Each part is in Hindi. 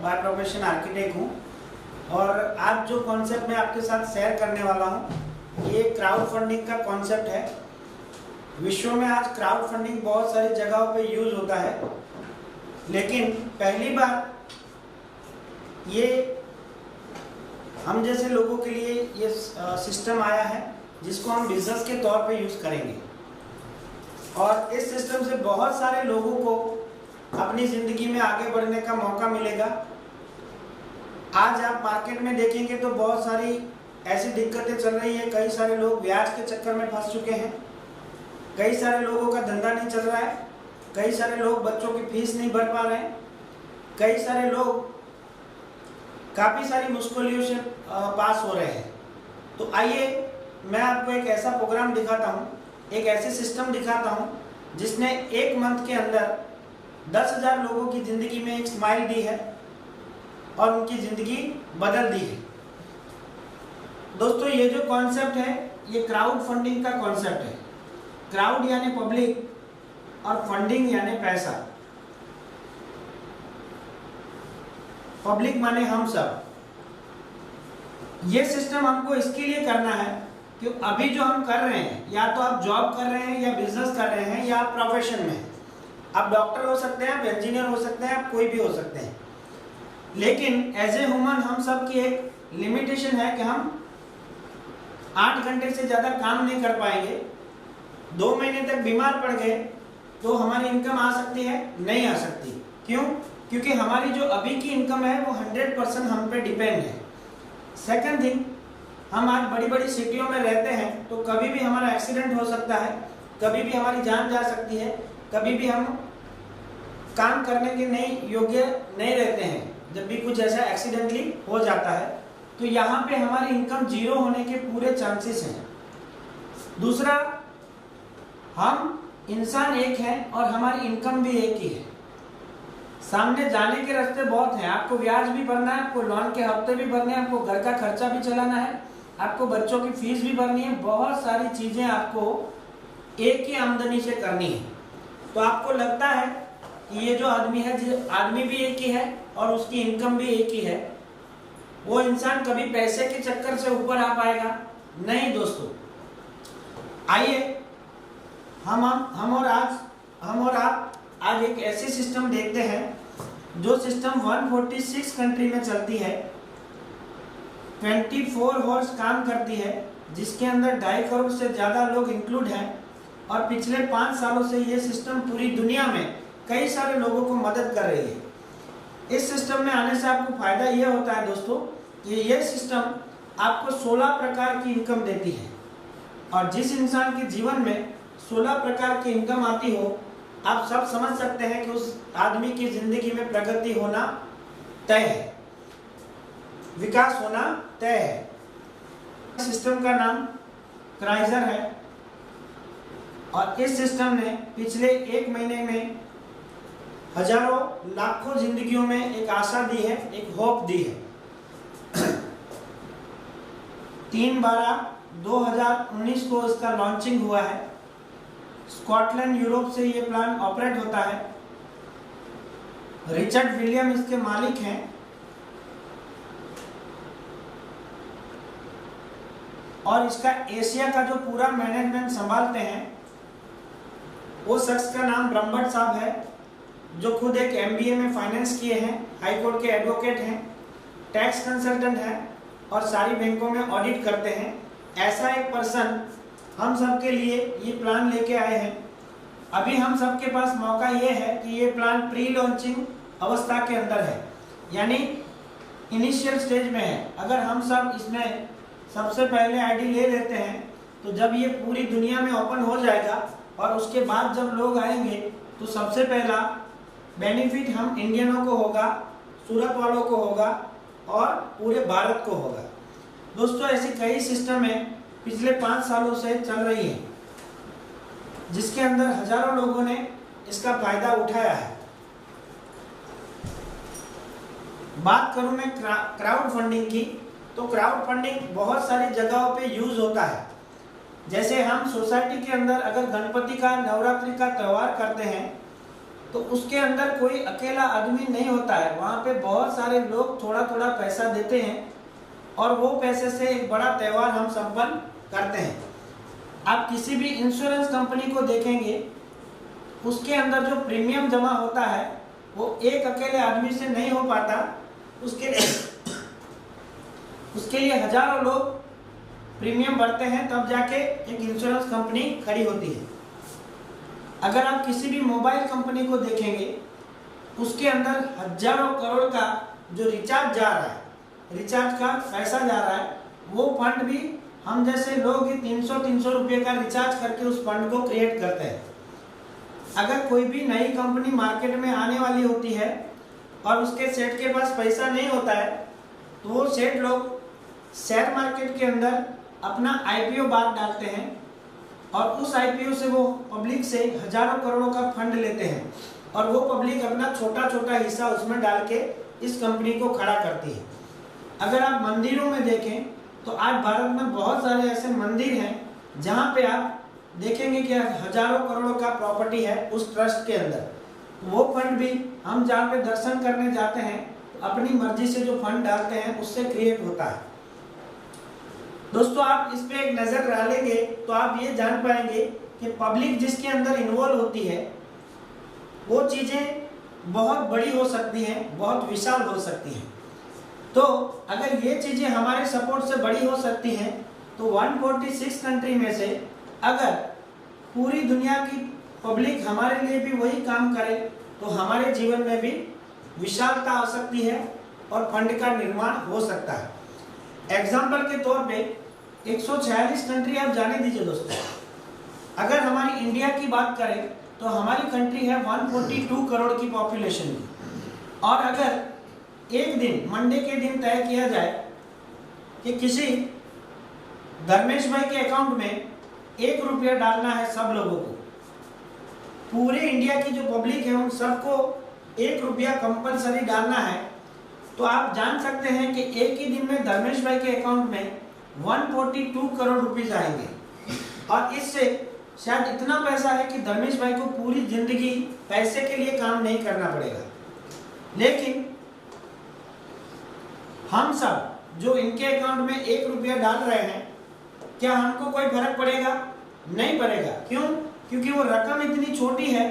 बाय प्रोफेशन आर्किटेक्ट हूँ और आज जो कॉन्सेप्ट मैं आपके साथ शेयर करने वाला हूँ ये क्राउड फंडिंग का कॉन्सेप्ट है। विश्व में आज क्राउड फंडिंग बहुत सारी जगहों पे यूज होता है, लेकिन पहली बार ये हम जैसे लोगों के लिए ये सिस्टम आया है जिसको हम बिजनेस के तौर पे यूज करेंगे और इस सिस्टम से बहुत सारे लोगों को अपनी ज़िंदगी में आगे बढ़ने का मौका मिलेगा। आज आप मार्केट में देखेंगे तो बहुत सारी ऐसी दिक्कतें चल रही है। कई सारे लोग ब्याज के चक्कर में फंस चुके हैं, कई सारे लोगों का धंधा नहीं चल रहा है, कई सारे लोग बच्चों की फीस नहीं भर पा रहे हैं, कई सारे लोग काफ़ी सारी मुश्किलों से पास हो रहे हैं। तो आइए मैं आपको एक ऐसा प्रोग्राम दिखाता हूँ, एक ऐसे सिस्टम दिखाता हूँ जिसने एक मंथ के अंदर 10,000 लोगों की ज़िंदगी में एक स्माइल दी है और उनकी ज़िंदगी बदल दी है। दोस्तों ये जो कॉन्सेप्ट है ये क्राउड फंडिंग का कॉन्सेप्ट है। क्राउड यानी पब्लिक और फंडिंग यानी पैसा। पब्लिक माने हम सब। ये सिस्टम हमको इसके लिए करना है कि अभी जो हम कर रहे हैं, या तो आप जॉब कर रहे हैं या बिजनेस कर रहे हैं या आप प्रोफेशन में हैं। आप डॉक्टर हो सकते हैं, आप इंजीनियर हो सकते हैं, आप कोई भी हो सकते हैं, लेकिन एज ए ह्यूमन हम सब की एक लिमिटेशन है कि हम 8 घंटे से ज़्यादा काम नहीं कर पाएंगे। 2 महीने तक बीमार पड़ गए तो हमारी इनकम आ सकती है? नहीं आ सकती। क्यों? क्योंकि हमारी जो अभी की इनकम है वो 100% हम पे डिपेंड है। सेकंड थिंग, हम आज बड़ी बड़ी सिटियों में रहते हैं तो कभी भी हमारा एक्सीडेंट हो सकता है, कभी भी हमारी जान जा सकती है, कभी भी हम काम करने के नहीं योग्य नहीं रहते हैं। जब भी कुछ ऐसा एक्सीडेंटली हो जाता है तो यहाँ पे हमारी इनकम जीरो होने के पूरे चांसेस हैं। दूसरा, हम इंसान एक हैं और हमारी इनकम भी एक ही है। सामने जाने के रास्ते बहुत हैं। आपको ब्याज भी भरना है, आपको लोन के हफ्ते भी भरने हैं, आपको घर का खर्चा भी चलाना है, आपको बच्चों की फीस भी भरनी है। बहुत सारी चीजें आपको एक ही आमदनी से करनी है। तो आपको लगता है कि ये जो आदमी है, आदमी भी एक ही है और उसकी इनकम भी एक ही है, वो इंसान कभी पैसे के चक्कर से ऊपर आ पाएगा? नहीं दोस्तों। आइए हम और आप आज एक ऐसे सिस्टम देखते हैं जो सिस्टम 146 कंट्री में चलती है, 24 हॉर्स काम करती है, जिसके अंदर 2.5 करोड़ से ज़्यादा लोग इंक्लूड हैं और पिछले 5 सालों से ये सिस्टम पूरी दुनिया में कई सारे लोगों को मदद कर रही है। इस सिस्टम में आने से आपको फायदा यह होता है दोस्तों कि यह सिस्टम आपको 16 प्रकार की इनकम देती है और जिस इंसान के जीवन में 16 प्रकार की इनकम आती हो, आप सब समझ सकते हैं कि उस आदमी की जिंदगी में प्रगति होना तय है, विकास होना तय है। सिस्टम का नाम क्राइजर है और इस सिस्टम ने पिछले 1 महीने में हजारों लाखों जिंदगियों में एक आशा दी है, एक होप दी है। 3/12/2019 को इसका लॉन्चिंग हुआ है। स्कॉटलैंड, यूरोप से ये प्लान ऑपरेट होता है। रिचर्ड विलियम इसके मालिक हैं और इसका एशिया का जो पूरा मैनेजमेंट संभालते हैं वो शख्स का नाम ब्रह्मभट्ट साहब है, जो खुद एक MBA में फाइनेंस किए हैं, हाई कोर्ट के एडवोकेट हैं, टैक्स कंसल्टेंट हैं और सारी बैंकों में ऑडिट करते हैं। ऐसा एक पर्सन हम सब के लिए ये प्लान लेके आए हैं। अभी हम सब के पास मौका ये है कि ये प्लान प्री लॉन्चिंग अवस्था के अंदर है, यानी इनिशियल स्टेज में है। अगर हम सब इसमें सबसे पहले आईडी ले लेते हैं तो जब ये पूरी दुनिया में ओपन हो जाएगा और उसके बाद जब लोग आएंगे तो सबसे पहला बेनिफिट हम इंडियनों को होगा, सूरत वालों को होगा और पूरे भारत को होगा। दोस्तों ऐसी कई सिस्टम है पिछले 5 सालों से चल रही है जिसके अंदर हजारों लोगों ने इसका फायदा उठाया है। बात करूं मैं क्राउड फंडिंग की, तो क्राउड फंडिंग बहुत सारी जगहों पे यूज होता है। जैसे हम सोसाइटी के अंदर अगर गणपति का, नवरात्रि का त्यौहार करते हैं तो उसके अंदर कोई अकेला आदमी नहीं होता है, वहाँ पे बहुत सारे लोग थोड़ा थोड़ा पैसा देते हैं और वो पैसे से एक बड़ा त्यौहार हम संपन्न करते हैं। आप किसी भी इंश्योरेंस कंपनी को देखेंगे, उसके अंदर जो प्रीमियम जमा होता है वो एक अकेले आदमी से नहीं हो पाता, उसके लिए हजारों लोग प्रीमियम भरते हैं, तब जाके एक इंश्योरेंस कंपनी खड़ी होती है। अगर आप किसी भी मोबाइल कंपनी को देखेंगे, उसके अंदर हजारों करोड़ का जो रिचार्ज जा रहा है, रिचार्ज का पैसा जा रहा है, वो फंड भी हम जैसे लोग 300 रुपये का रिचार्ज करके उस फंड को क्रिएट करते हैं। अगर कोई भी नई कंपनी मार्केट में आने वाली होती है और उसके सेठ के पास पैसा नहीं होता है, तो वो सेठ लोग शेयर मार्केट के अंदर अपना आईपीओ बार डालते हैं और उस आईपीओ से वो पब्लिक से हजारों करोड़ों का फंड लेते हैं और वो पब्लिक अपना छोटा छोटा हिस्सा उसमें डाल के इस कंपनी को खड़ा करती है। अगर आप मंदिरों में देखें तो आज भारत में बहुत सारे ऐसे मंदिर हैं जहाँ पे आप देखेंगे कि हजारों करोड़ों का प्रॉपर्टी है उस ट्रस्ट के अंदर। वो फंड भी हम जहाँ पे दर्शन करने जाते हैं, अपनी मर्जी से जो फंड डालते हैं उससे क्रिएट होता है। दोस्तों, आप इस पे एक नजर डालेंगे तो आप ये जान पाएंगे कि पब्लिक जिसके अंदर इन्वॉल्व होती है वो चीजें बहुत बड़ी हो सकती हैं, बहुत विशाल हो सकती हैं। तो अगर ये चीजें हमारे सपोर्ट से बड़ी हो सकती हैं, तो 146 कंट्री में से अगर पूरी दुनिया की पब्लिक हमारे लिए भी वही काम करे तो हमारे जीवन में भी विशालता आ सकती है और फंड का निर्माण हो सकता है। एग्जाम्पल के तौर पे 146 कंट्री आप जाने दीजिए दोस्तों। अगर हमारी इंडिया की बात करें तो हमारी कंट्री है 142 करोड़ की पॉपुलेशन की, और अगर एक दिन मंडे के दिन तय किया जाए कि किसी धर्मेश भाई के अकाउंट में 1 रुपया डालना है सब लोगों को, पूरे इंडिया की जो पब्लिक है उन सबको 1 रुपया कंपलसरी डालना है, तो आप जान सकते हैं कि एक ही दिन में धर्मेश भाई के अकाउंट में 142 करोड़ रुपीस आएंगे। और इससे शायद इतना पैसा है कि धर्मेश भाई को पूरी जिंदगी पैसे के लिए काम नहीं करना पड़ेगा। लेकिन हम सब जो इनके अकाउंट में 1 रुपया डाल रहे हैं, क्या हमको कोई फर्क पड़ेगा? नहीं पड़ेगा। क्यों? क्योंकि वो रकम इतनी छोटी है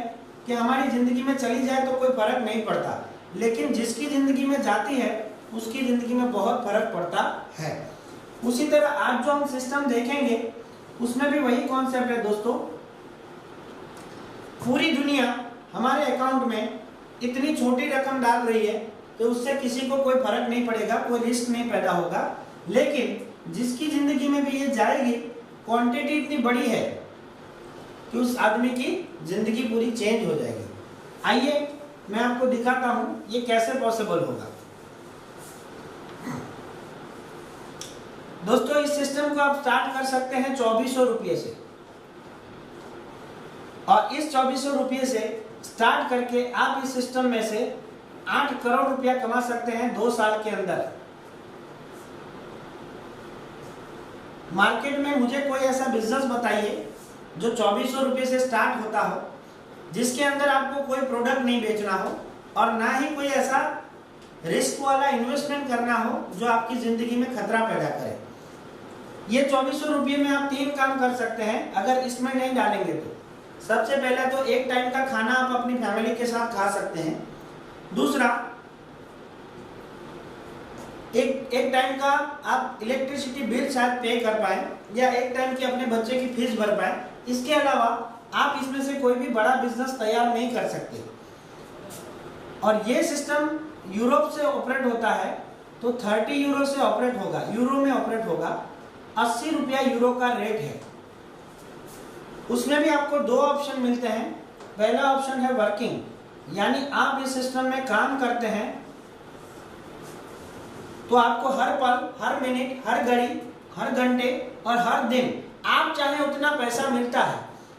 कि हमारी जिंदगी में चली जाए तो कोई फर्क नहीं पड़ता, लेकिन जिसकी जिंदगी में जाती है उसकी जिंदगी में बहुत फर्क पड़ता है। उसी तरह आज जो हम सिस्टम देखेंगे उसमें भी वही कॉन्सेप्ट है दोस्तों। पूरी दुनिया हमारे अकाउंट में इतनी छोटी रकम डाल रही है तो उससे किसी को कोई फर्क नहीं पड़ेगा, कोई रिस्क नहीं पैदा होगा। लेकिन जिसकी जिंदगी में भी ये जाएगी, क्वांटिटी इतनी बड़ी है कि उस आदमी की जिंदगी पूरी चेंज हो जाएगी। आइए मैं आपको दिखाता हूं ये कैसे पॉसिबल होगा। दोस्तों, इस सिस्टम को आप स्टार्ट कर सकते हैं 2400 रुपये से, और इस 2400 रुपये से स्टार्ट करके आप इस सिस्टम में से 8 करोड़ रुपया कमा सकते हैं 2 साल के अंदर। मार्केट में मुझे कोई ऐसा बिजनेस बताइए जो 2400 रुपये से स्टार्ट होता हो, जिसके अंदर आपको कोई प्रोडक्ट नहीं बेचना हो और ना ही कोई ऐसा रिस्क वाला इन्वेस्टमेंट करना हो जो आपकी जिंदगी में खतरा पैदा करे। ये 2400 रुपये में आप 3 काम कर सकते हैं अगर इसमें नहीं डालेंगे तो। सबसे पहले तो एक टाइम का खाना आप अपनी फैमिली के साथ खा सकते हैं। दूसरा, एक टाइम का आप इलेक्ट्रिसिटी बिल शायद पे कर पाए, या एक टाइम की अपने बच्चे की फीस भर पाए। इसके अलावा आप इसमें से कोई भी बड़ा बिजनेस तैयार नहीं कर सकते। और ये सिस्टम यूरोप से ऑपरेट होता है तो 30 यूरो से ऑपरेट होगा, यूरो में ऑपरेट होगा। 80 रुपया यूरो का रेट है। उसमें भी आपको 2 ऑप्शन मिलते हैं। पहला ऑप्शन है वर्किंग, यानी आप इस सिस्टम में काम करते हैं तो आपको हर पल, हर मिनट, हर घड़ी, हर घंटे और हर दिन आप चाहे उतना पैसा मिलता है।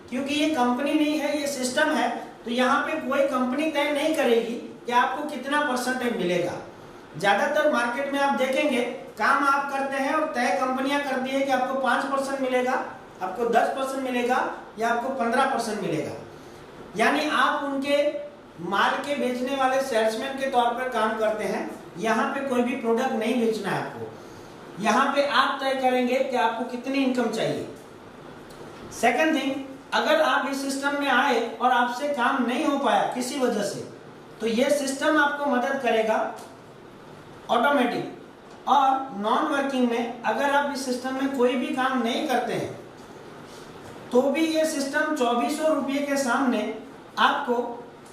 क्योंकि ये कंपनी नहीं है, ये सिस्टम है, तो यहाँ पे कोई कंपनी तय नहीं करेगी कि आपको कितना परसेंटेज मिलेगा। ज्यादातर मार्केट में आप देखेंगे काम आप करते हैं और तय कंपनियां करती है कि आपको 5% मिलेगा, आपको 10% मिलेगा या आपको 15% मिलेगा। यानी आप उनके माल के बेचने वाले सेल्समैन के तौर पर काम करते हैं। यहाँ पे कोई भी प्रोडक्ट नहीं बेचना है आपको। यहाँ पे आप तय करेंगे कि आपको कितनी इनकम चाहिए। सेकंड थिंग, अगर आप इस सिस्टम में आए और आपसे काम नहीं हो पाया किसी वजह से, तो ये सिस्टम आपको मदद करेगा ऑटोमेटिक। और नॉन वर्किंग में अगर आप इस सिस्टम में कोई भी काम नहीं करते हैं तो भी ये सिस्टम 2400 रुपये के सामने आपको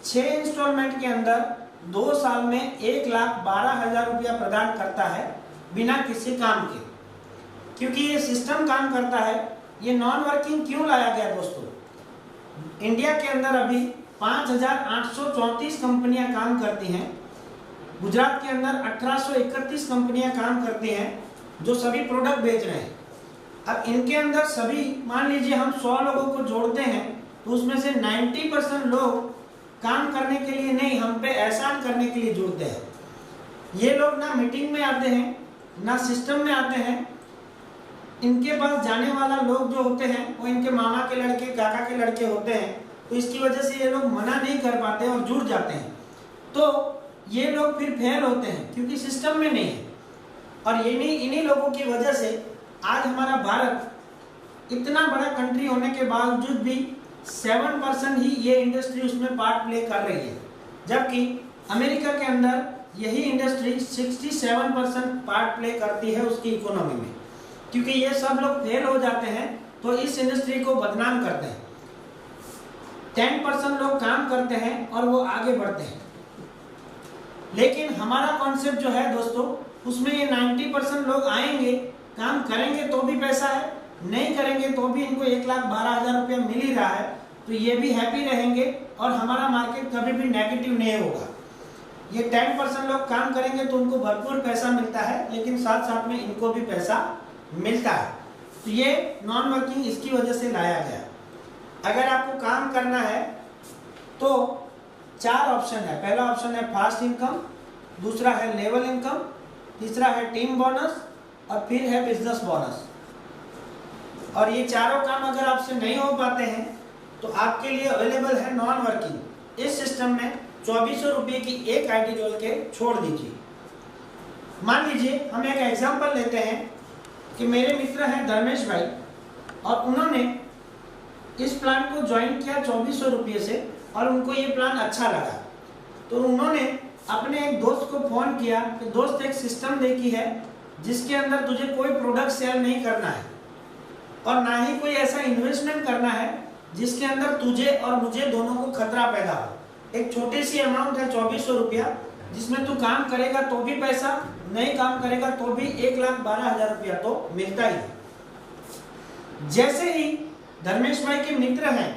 6 इंस्टॉलमेंट के अंदर 2 साल में 1,12,000 रुपया प्रदान करता है बिना किसी काम के। क्योंकि ये सिस्टम काम करता है। ये नॉन वर्किंग क्यों लाया गया दोस्तों? इंडिया के अंदर अभी 5,834 कंपनियां काम करती हैं। गुजरात के अंदर 1831 कंपनियां काम करती हैं जो सभी प्रोडक्ट बेच रहे हैं। अब इनके अंदर सभी, मान लीजिए हम 100 लोगों को जोड़ते हैं तो उसमें से 90% लोग काम करने के लिए नहीं, हम पे एहसान करने के लिए जुड़ते हैं। ये लोग ना मीटिंग में आते हैं ना सिस्टम में आते हैं। इनके पास जाने वाला लोग जो होते हैं वो इनके मामा के लड़के, काका के लड़के होते हैं, तो इसकी वजह से ये लोग मना नहीं कर पाते और जुड़ जाते हैं। तो ये लोग फिर फेल होते हैं क्योंकि सिस्टम में नहीं है। और इन्हीं लोगों की वजह से आज हमारा भारत इतना बड़ा कंट्री होने के बावजूद भी 7% ही ये इंडस्ट्री उसमें पार्ट प्ले कर रही है, जबकि अमेरिका के अंदर यही इंडस्ट्री 67% पार्ट प्ले करती है उसकी इकोनॉमी में। क्योंकि ये सब लोग फेल हो जाते हैं तो इस इंडस्ट्री को बदनाम करते हैं। 10% लोग काम करते हैं और वो आगे बढ़ते हैं। लेकिन हमारा कॉन्सेप्ट जो है दोस्तों, उसमें ये 90% लोग आएंगे, काम करेंगे तो भी पैसा है, नहीं करेंगे तो भी इनको 1,12,000 रुपया मिल ही रहा है, तो ये भी हैप्पी रहेंगे और हमारा मार्केट कभी भी नेगेटिव नहीं होगा। ये 10% लोग काम करेंगे तो उनको भरपूर पैसा मिलता है, लेकिन साथ साथ में इनको भी पैसा मिलता है। तो ये नॉन वर्किंग इसकी वजह से लाया गया। अगर आपको काम करना है तो 4 ऑप्शन है। पहला ऑप्शन है फास्ट इनकम, दूसरा है लेवल इनकम, तीसरा है टीम बोनस और फिर है बिजनेस बोनस। और ये चारों काम अगर आपसे नहीं हो पाते हैं तो आपके लिए अवेलेबल है नॉन वर्किंग। इस सिस्टम में 2400 रुपये की एक आईडी जोड़ के छोड़ दीजिए। मान लीजिए हम एक एग्जांपल लेते हैं कि मेरे मित्र हैं धर्मेश भाई और उन्होंने इस प्लान को ज्वाइन किया 2400 रुपये से और उनको ये प्लान अच्छा लगा। तो उन्होंने अपने एक दोस्त को फोन किया कि दोस्त एक सिस्टम देखी है जिसके अंदर तुझे कोई प्रोडक्ट सेल नहीं करना है और ना ही कोई ऐसा इन्वेस्टमेंट करना है जिसके अंदर तुझे और मुझे दोनों को खतरा पैदा हो। एक छोटी सी अमाउंट है 2400 रुपया, जिसमें तू काम करेगा तो भी पैसा, नहीं काम करेगा तो भी 1,12,000 रुपया तो मिलता ही है। जैसे ही धर्मेश भाई के मित्र हैं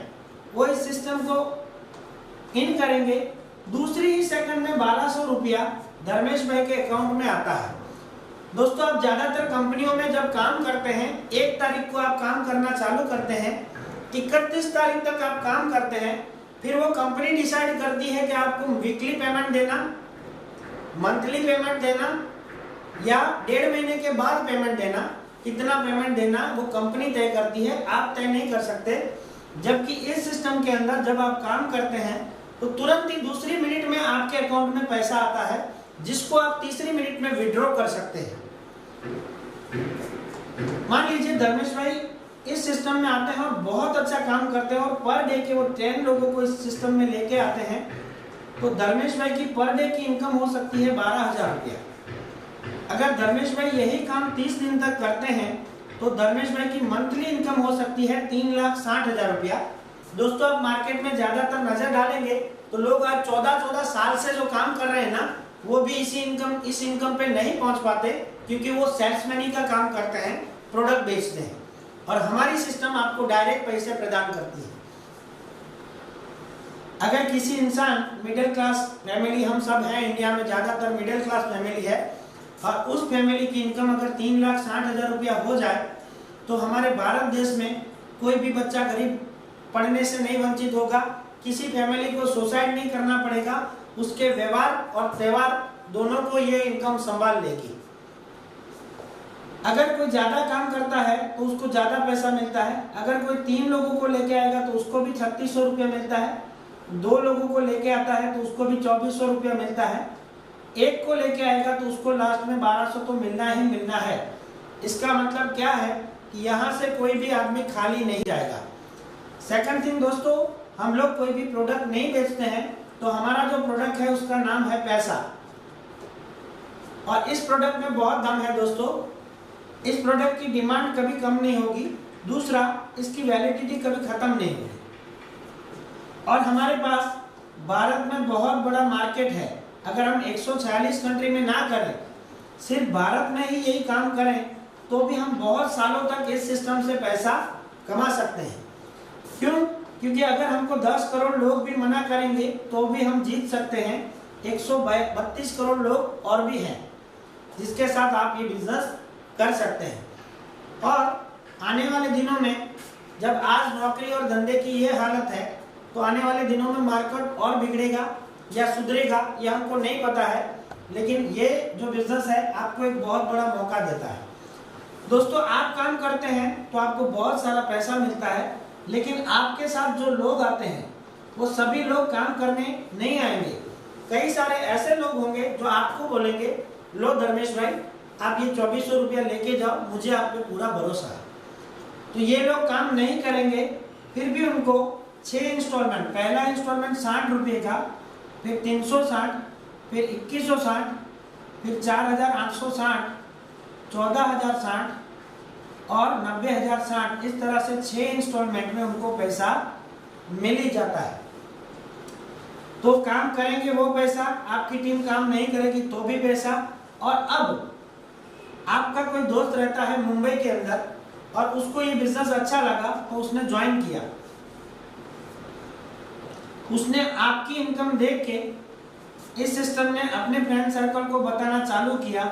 वो इस सिस्टम को इन करेंगे, दूसरी ही सेकंड में 1,200 रुपया धर्मेश भाई के अकाउंट में आता है। दोस्तों, आप ज्यादातर कंपनियों में जब काम करते हैं, 1 तारीख को आप काम करना चालू करते हैं, 31 तारीख तक आप काम करते हैं, फिर वो कंपनी डिसाइड करती है कि आपको वीकली पेमेंट देना, मंथली पेमेंट देना या 1.5 महीने के बाद पेमेंट देना। कितना पेमेंट देना वो कंपनी तय करती है, आप तय नहीं कर सकते। जबकि इस सिस्टम के अंदर जब आप काम करते हैं तो तुरंत ही दूसरी मिनट में आपके अकाउंट में पैसा आता है, जिसको आप तीसरी मिनट में विड्रॉ कर सकते हैं। मान लीजिए धर्मेश भाई इस सिस्टम में आते हैं और बहुत अच्छा काम करते हैं और पर डे के वो 10 लोगों को इस सिस्टम में लेके आते हैं, तो धर्मेश भाई की पर डे की इनकम हो सकती है 12,000 रुपया। अगर धर्मेश भाई यही काम 30 दिन तक करते हैं तो धर्मेश भाई की मंथली इनकम हो सकती है 3,60,000 रुपया। दोस्तों, आप मार्केट में ज्यादातर नजर डालेंगे तो लोग आज 14 साल से जो काम कर रहे हैं ना, वो भी इस इनकम पे नहीं पहुंच पाते, क्योंकि वो सेल्समैनी का काम करते हैं, प्रोडक्ट बेचते हैं। और हमारी सिस्टम आपको डायरेक्ट पैसे प्रदान करती है। अगर किसी इंसान मिडिल क्लास फैमिली, हम सब हैं इंडिया में ज्यादातर मिडिल क्लास फैमिली है, और उस फैमिली की इनकम अगर 3,60,000 रुपया हो जाए तो हमारे भारत देश में कोई भी बच्चा गरीब पढ़ने से नहीं वंचित होगा। किसी फैमिली को सुसाइड नहीं करना पड़ेगा, उसके व्यवहार और त्योहार दोनों को ये इनकम संभाल लेगी। अगर कोई ज्यादा काम करता है तो उसको ज्यादा पैसा मिलता है। अगर कोई 3 लोगों को लेके आएगा तो उसको भी 3,600 रुपया मिलता है। 2 लोगों को लेके आता है तो उसको भी 2400 रुपया मिलता है, एक को लेके आएगा तो उसको लास्ट में 1200 तो मिलना ही मिलना है। इसका मतलब क्या है कि यहाँ से कोई भी आदमी खाली नहीं जाएगा। सेकंड थिंग दोस्तों, हम लोग कोई भी प्रोडक्ट नहीं बेचते हैं तो हमारा जो प्रोडक्ट है उसका नाम है पैसा, और इस प्रोडक्ट में बहुत दम है दोस्तों। इस प्रोडक्ट की डिमांड कभी कम नहीं होगी, दूसरा इसकी वैलिडिटी कभी खत्म नहीं होगी, और हमारे पास भारत में बहुत बड़ा मार्केट है। अगर हम 146 कंट्री में ना करें, सिर्फ भारत में ही यही काम करें तो भी हम बहुत सालों तक इस सिस्टम से पैसा कमा सकते हैं। क्यों? क्योंकि अगर हमको 10 करोड़ लोग भी मना करेंगे तो भी हम जीत सकते हैं। 132 करोड़ लोग और भी हैं जिसके साथ आप ये बिजनेस कर सकते हैं। और आने वाले दिनों में जब आज नौकरी और धंधे की ये हालत है तो आने वाले दिनों में मार्केट और बिगड़ेगा या सुधरेगा ये हमको नहीं पता है, लेकिन ये जो बिजनेस है आपको एक बहुत बड़ा मौका देता है। दोस्तों, आप काम करते हैं तो आपको बहुत सारा पैसा मिलता है, लेकिन आपके साथ जो लोग आते हैं वो सभी लोग काम करने नहीं आएंगे। कई सारे ऐसे लोग होंगे जो आपको बोलेंगे, लो धर्मेश भाई आप ये 2400 रुपया लेके जाओ, मुझे आप पे पूरा भरोसा है। तो ये लोग काम नहीं करेंगे, फिर भी उनको 6 इंस्टॉलमेंट, पहला इंस्टॉलमेंट 60 रुपये का, फिर 360, फिर 2160, फिर 4860, 14060 और 90060, इस तरह से 6 इंस्टॉलमेंट में उनको पैसा मिल ही जाता है। तो काम करेंगे वो पैसा, आपकी टीम काम नहीं करेगी तो भी पैसा। और अब आपका कोई दोस्त रहता है मुंबई के अंदर और उसको ये बिजनेस अच्छा लगा तो उसने ज्वाइन किया, उसने आपकी इनकम देख के इस सिस्टम ने अपने फ्रेंड सर्कल को बताना चालू किया,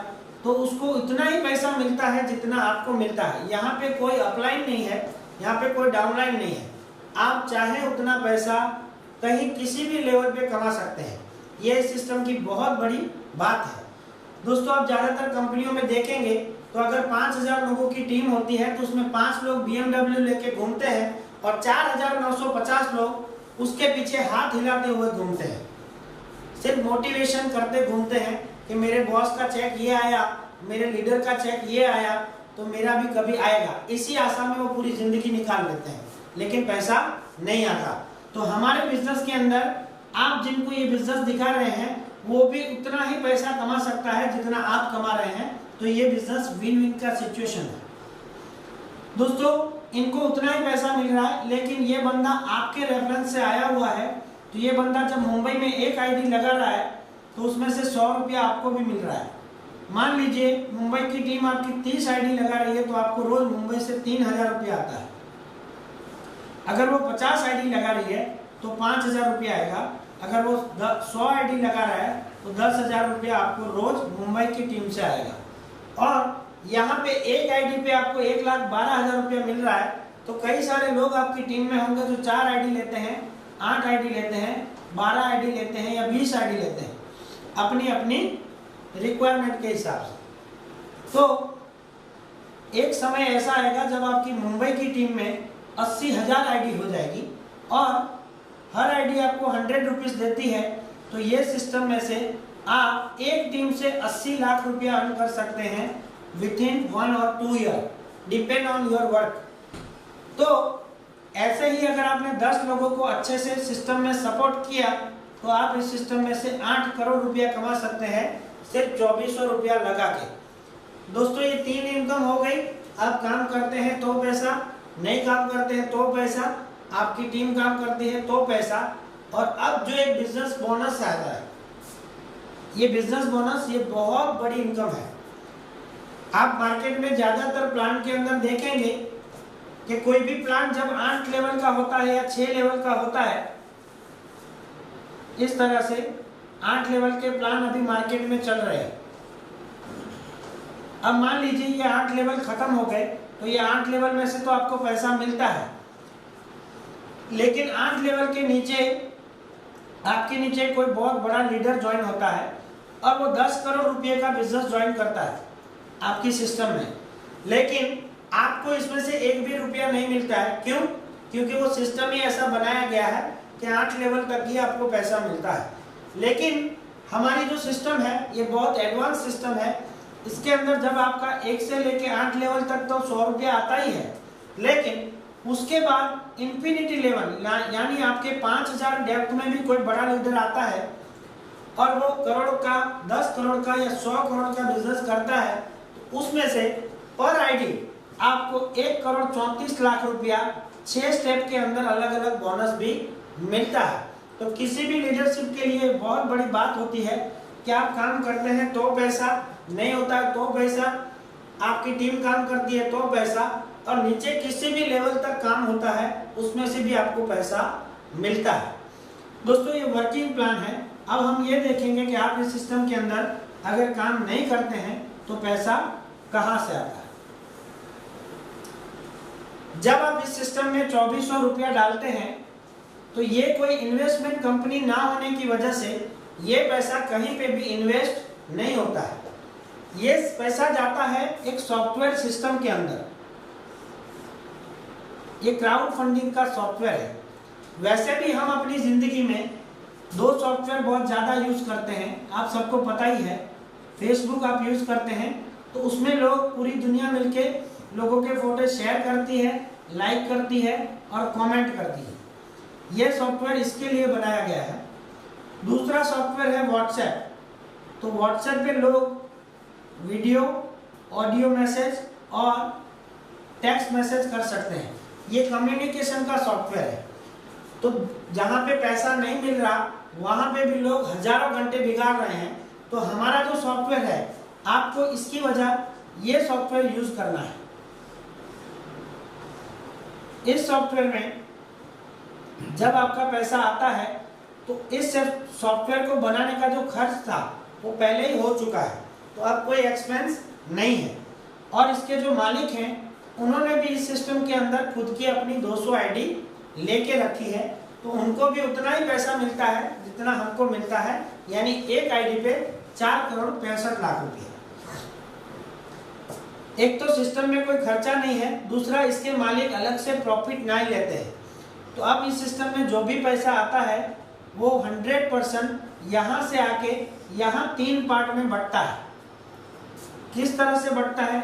तो उसको इतना ही पैसा मिलता है जितना आपको मिलता है। यहाँ पे कोई अपलाइन नहीं है, यहाँ पे कोई डाउनलाइन नहीं है। आप चाहे उतना पैसा कहीं किसी भी लेवल पे कमा सकते हैं। ये सिस्टम की बहुत बड़ी बात है। दोस्तों, आप ज़्यादातर कंपनियों में देखेंगे तो अगर 5000 लोगों की टीम होती है तो उसमें 5 लोग BMW लेके घूमते हैं और 4950 लोग उसके पीछे हाथ हिलाते हुए घूमते हैं, सिर्फ मोटिवेशन करते घूमते हैं कि मेरे बॉस का चेक ये आया, मेरे लीडर का चेक ये आया तो मेरा भी कभी आएगा। इसी आशा में वो पूरी जिंदगी निकाल लेते हैं, लेकिन पैसा नहीं आता। तो हमारे बिजनेस के अंदर आप जिनको ये बिजनेस दिखा रहे हैं वो भी उतना ही पैसा कमा सकता है जितना आप कमा रहे हैं। तो ये बिजनेस विन विन का सिचुएशन है। दोस्तों, इनको उतना ही पैसा मिल रहा है, लेकिन ये बंदा आपके रेफरेंस से आया हुआ है। तो ये बंदा जब मुंबई में एक आईडी लगा रहा है तो उसमें से 100 रुपया आपको भी मिल रहा है। मान लीजिए मुंबई की टीम आपकी 30 आईडी लगा रही है तो आपको रोज मुंबई से 3000 रुपया आता है। अगर वो 50 आईडी लगा रही है तो 5000 रुपया आएगा। अगर वो 100 आईडी लगा रहा है तो 10,000 रुपया आपको रोज मुंबई की टीम से आएगा। और यहाँ पे एक आईडी पे आपको 1,12,000 रुपया मिल रहा है। तो कई सारे लोग आपकी टीम में होंगे जो 4 आईडी लेते हैं, 8 आईडी लेते हैं, 12 आईडी लेते हैं या 20 आईडी लेते हैं, अपनी अपनी रिक्वायरमेंट के हिसाब से। तो एक समय ऐसा आएगा जब आपकी मुंबई की टीम में 80,000 आईडी हो जाएगी और हर आईडी आपको 100 रुपीज देती है। तो ये सिस्टम में से आप एक टीम से 80 लाख रुपया अर्न कर सकते हैं विद इन 1 और 2 year, depend on your work. तो ऐसे ही अगर आपने 10 लोगों को अच्छे से सिस्टम में सपोर्ट किया तो आप इस सिस्टम में से 8 करोड़ रुपया कमा सकते हैं सिर्फ 2400 रुपया लगा के। दोस्तों, ये 3 इनकम हो गई। आप काम करते हैं तो पैसा, नहीं काम करते हैं तो पैसा, आपकी टीम काम करती है तो पैसा। और अब जो एक बिजनेस बोनस आता है, ये बिजनेस बोनस ये बहुत बड़ी इनकम है। आप मार्केट में ज्यादातर प्लांट के अंदर देखेंगे कि कोई भी प्लांट जब 8 लेवल का होता है या 6 लेवल का होता है, इस तरह से 8 लेवल के प्लान अभी मार्केट में चल रहे हैं। अब मान लीजिए ये 8 लेवल खत्म हो गए तो ये 8 लेवल में से तो आपको पैसा मिलता है, लेकिन 8 लेवल के नीचे आपके नीचे कोई बहुत बड़ा लीडर ज्वाइन होता है और वो 10 करोड़ रुपए का बिजनेस ज्वाइन करता है आपकी सिस्टम में, लेकिन आपको इसमें से एक भी रुपया नहीं मिलता है। क्यों? क्योंकि वो सिस्टम ही ऐसा बनाया गया है कि 8 लेवल तक ही आपको पैसा मिलता है। लेकिन हमारी जो सिस्टम है ये बहुत एडवांस सिस्टम है। इसके अंदर जब आपका 1 से लेके 8 लेवल तक तो 100 रुपया आता ही है, लेकिन उसके बाद इंफिनिटी लेवल यानी आपके 5000 डेप्थ में भी कोई बड़ा लीडर आता है और वो करोड़ का, 10 करोड़ का या 100 करोड़ का बिजनेस करता है, तो उसमें से पर आईडी आपको 1 करोड़ 34 लाख रुपया 6 स्टेप के अंदर अलग अलग बोनस भी मिलता है। तो किसी भी लीडरशिप के लिए बहुत बड़ी बात होती है कि आप काम करते हैं तो पैसा, नहीं होता है तो पैसा, आपकी टीम काम करती है तो पैसा, और नीचे किसी भी लेवल तक काम होता है उसमें से भी आपको पैसा मिलता है। दोस्तों ये वर्किंग प्लान है। अब हम ये देखेंगे कि आप इस सिस्टम के अंदर अगर काम नहीं करते हैं तो पैसा कहां से आता है। जब आप इस सिस्टम में 2400 रुपया डालते हैं तो ये कोई इन्वेस्टमेंट कंपनी ना होने की वजह से ये पैसा कहीं पे भी इन्वेस्ट नहीं होता है। ये पैसा जाता है एक सॉफ्टवेयर सिस्टम के अंदर। ये क्राउड फंडिंग का सॉफ्टवेयर है। वैसे भी हम अपनी जिंदगी में 2 सॉफ्टवेयर बहुत ज़्यादा यूज करते हैं, आप सबको पता ही है। फेसबुक आप यूज करते हैं तो उसमें लोग पूरी दुनिया मिलके लोगों के फोटो शेयर करती है, लाइक करती है और कमेंट करती है। यह सॉफ्टवेयर इसके लिए बनाया गया है। दूसरा सॉफ्टवेयर है व्हाट्सएप। तो व्हाट्सएप पे लोग वीडियो, ऑडियो मैसेज और टेक्स्ट मैसेज कर सकते हैं। ये कम्युनिकेशन का सॉफ्टवेयर है। तो जहाँ पे पैसा नहीं मिल रहा वहाँ पे भी लोग हजारों घंटे बिगाड़ रहे हैं। तो हमारा जो सॉफ्टवेयर है, आपको इसकी वजह ये सॉफ्टवेयर यूज करना है। इस सॉफ्टवेयर में जब आपका पैसा आता है तो इस सॉफ्टवेयर को बनाने का जो खर्च था वो पहले ही हो चुका है, तो अब कोई एक्सपेंस नहीं है। और इसके जो मालिक हैं उन्होंने भी इस सिस्टम के अंदर खुद की अपनी 200 आईडी लेके रखी है, तो उनको भी उतना ही पैसा मिलता है जितना हमको मिलता है, यानी एक आईडी पे 4 करोड़ 65 लाख रुपया। एक तो सिस्टम में कोई खर्चा नहीं है, दूसरा इसके मालिक अलग से प्रॉफिट नहीं लेते हैं। तो अब इस सिस्टम में जो भी पैसा आता है वो 100% यहाँ से आके यहाँ 3 पार्ट में बंटता है। किस तरह से बंटता है?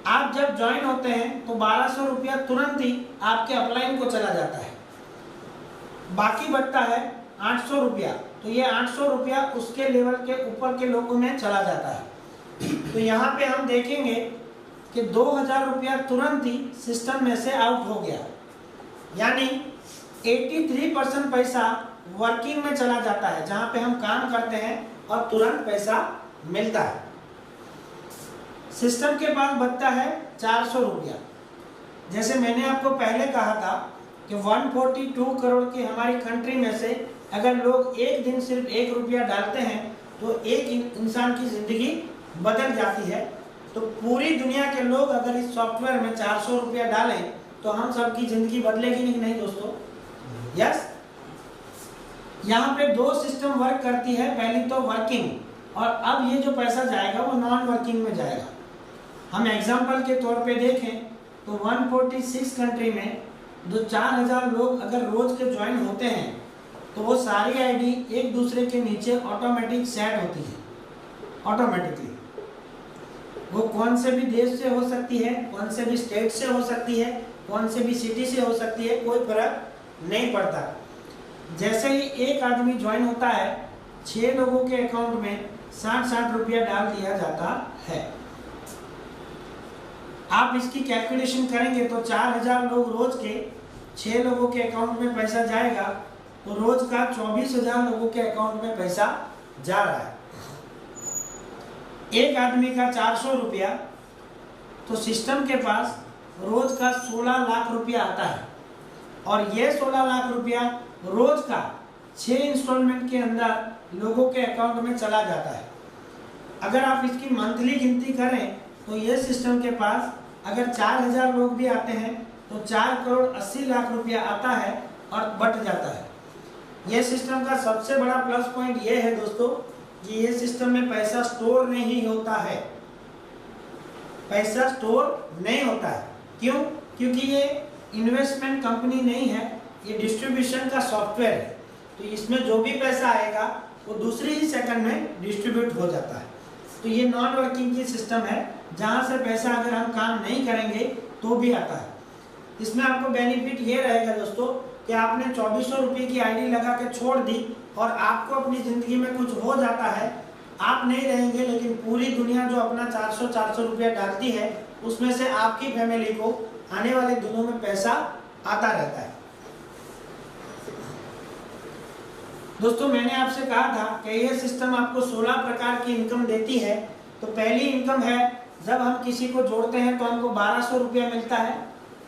आप जब ज्वाइन होते हैं तो 1200 रुपया तुरंत ही आपके अपलाइन को चला जाता है। बाकी बचता है 800 रुपया। तो ये 800 रुपया उसके लेवल के ऊपर के लोगों में चला जाता है। तो यहाँ पे हम देखेंगे कि 2000 रुपया तुरंत ही सिस्टम में से आउट हो गया, यानी 83% पैसा वर्किंग में चला जाता है, जहाँ पे हम काम करते हैं और तुरंत पैसा मिलता है। सिस्टम के पास बचता है 400 रुपया। जैसे मैंने आपको पहले कहा था कि 142 करोड़ की हमारी कंट्री में से अगर लोग एक दिन सिर्फ 1 रुपया डालते हैं तो एक इंसान की जिंदगी बदल जाती है। तो पूरी दुनिया के लोग अगर इस सॉफ्टवेयर में 400 रुपया डालें तो हम सबकी जिंदगी बदलेगी नहीं दोस्तों? यस। यहाँ पे 2 सिस्टम वर्क करती है। पहली तो वर्किंग, और अब ये जो पैसा जाएगा वो नॉन वर्किंग में जाएगा। हम एग्जाम्पल के तौर पे देखें तो 146 कंट्री में जो 4000 लोग अगर रोज के ज्वाइन होते हैं तो वो सारी आईडी एक दूसरे के नीचे ऑटोमेटिक सेट होती है। ऑटोमेटिकली वो कौन से भी देश से हो सकती है, कौन से भी स्टेट से हो सकती है, कौन से भी सिटी से हो सकती है, कोई फर्क नहीं पड़ता। जैसे ही एक आदमी ज्वाइन होता है 6 लोगों के अकाउंट में 60 रुपया डाल दिया जाता है। आप इसकी कैलकुलेशन करेंगे तो 4000 लोग रोज के 6 लोगों के अकाउंट में पैसा जाएगा, तो रोज का 24000 लोगों के अकाउंट में पैसा जा रहा है। एक आदमी का 400 रुपया, तो सिस्टम के पास रोज का 16 लाख रुपया आता है, और ये 16 लाख रुपया रोज का 6 इंस्टॉलमेंट के अंदर लोगों के अकाउंट में चला जाता है। अगर आप इसकी मंथली गिनती करें तो ये सिस्टम के पास अगर 4000 लोग भी आते हैं तो 4 करोड़ 80 लाख रुपया आता है और बट जाता है। ये सिस्टम का सबसे बड़ा प्लस पॉइंट ये है दोस्तों कि ये सिस्टम में पैसा स्टोर नहीं होता है। पैसा स्टोर नहीं होता है। क्यों? क्योंकि ये इन्वेस्टमेंट कंपनी नहीं है, ये डिस्ट्रीब्यूशन का सॉफ्टवेयर है, तो इसमें जो भी पैसा आएगा वो दूसरी ही सेकंड में डिस्ट्रीब्यूट हो जाता है। तो ये नॉन वर्किंग की सिस्टम है, जहाँ से पैसा अगर हम काम नहीं करेंगे तो भी आता है। इसमें आपको बेनिफिट ये रहेगा दोस्तों कि आपने 2400 रुपये की आईडी लगा के छोड़ दी और आपको अपनी ज़िंदगी में कुछ हो जाता है, आप नहीं रहेंगे, लेकिन पूरी दुनिया जो अपना 400 रुपया डालती है उसमें से आपकी फैमिली को आने वाले दिनों में पैसा आता रहता है। दोस्तों मैंने आपसे कहा था कि यह सिस्टम आपको 16 प्रकार की इनकम देती है। तो पहली इनकम है, जब हम किसी को जोड़ते हैं तो हमको 1200 रुपया मिलता है,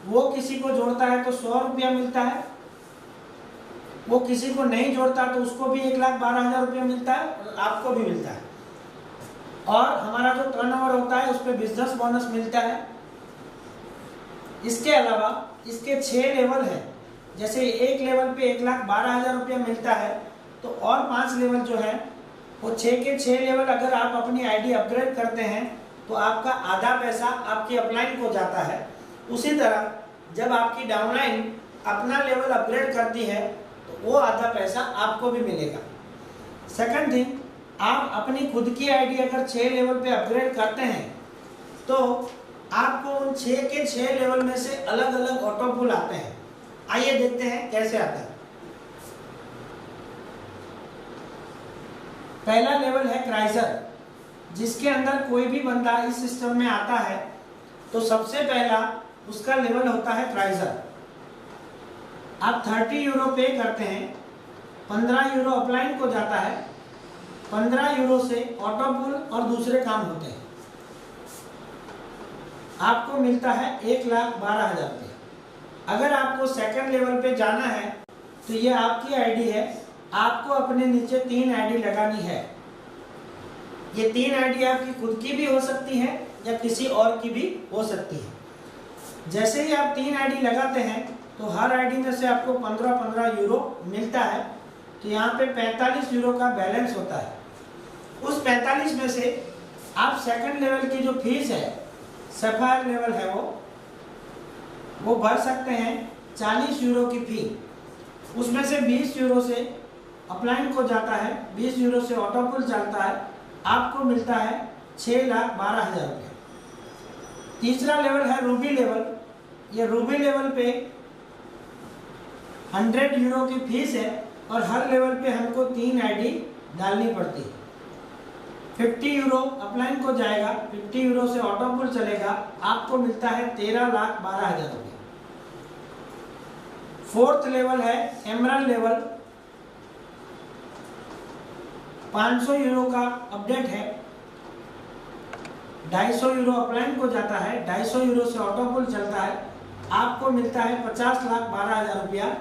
वो किसी को जोड़ता है तो 100 रुपया मिलता है, वो किसी को नहीं जोड़ता तो उसको भी 1,12,000 रुपया मिलता है और आपको भी मिलता है। और हमारा जो टर्नओवर होता है उस पर बिजनेस बोनस मिलता है। इसके अलावा इसके 6 लेवल हैं, जैसे एक लेवल पे 1,12,000 रुपया मिलता है, तो और 5 लेवल जो है वो 6 के 6 लेवल अगर आप अपनी आईडी अपग्रेड करते हैं तो आपका आधा पैसा आपकी अपलाइन को जाता है। उसी तरह जब आपकी डाउनलाइन अपना लेवल अपग्रेड करती है तो वो आधा पैसा आपको भी मिलेगा। सेकंड थिंग, आप अपनी खुद की आईडी अगर 6 लेवल पे अपग्रेड करते हैं तो आपको उन 6 के 6 लेवल में से अलग अलग ऑटो पुल आते हैं। आइए देखते हैं कैसे आता है। पहला लेवल है क्राइजर, जिसके अंदर कोई भी बंदा इस सिस्टम में आता है तो सबसे पहला उसका लेवल होता है क्राइजर। आप 30 यूरो पे करते हैं, 15 यूरो अपलाइन को जाता है, 15 यूरो से ऑटो पुल और दूसरे काम होते हैं, आपको मिलता है 1,12,000 रुपया। अगर आपको सेकंड लेवल पे जाना है तो ये आपकी आईडी है, आपको अपने नीचे 3 आईडी लगानी है। ये 3 आईडी आपकी खुद की भी हो सकती है या किसी और की भी हो सकती है। जैसे ही आप 3 आईडी लगाते हैं तो हर आईडी में से आपको 15-15 यूरो मिलता है। तो यहाँ पे 45 यूरो का बैलेंस होता है। उस 45 में से आप सेकंड लेवल की जो फीस है, सफायर लेवल है, वो भर सकते हैं 40 यूरो की फी। उसमें से 20 यूरो से अपलाइन को जाता है, 20 यूरो से ऑटो पुल चलता है, आपको मिलता है 6,12,000 रुपये। तीसरा लेवल है रूबी लेवल। ये रूबी लेवल पे 100 यूरो की फीस है और हर लेवल पे हमको 3 आईडी डालनी पड़ती है। 50 यूरो अपलाइन को जाएगा, 50 यूरो से ऑटो पुल चलेगा, आपको मिलता है 13,12,000 रुपये। फोर्थ लेवल है एमरल्ड लेवल, 500 यूरो का अपडेट है, 250 यूरो अपलाइन को जाता है, 250 यूरो से ऑटो पुल चलता है, आपको मिलता है 50,12,000 रुपया।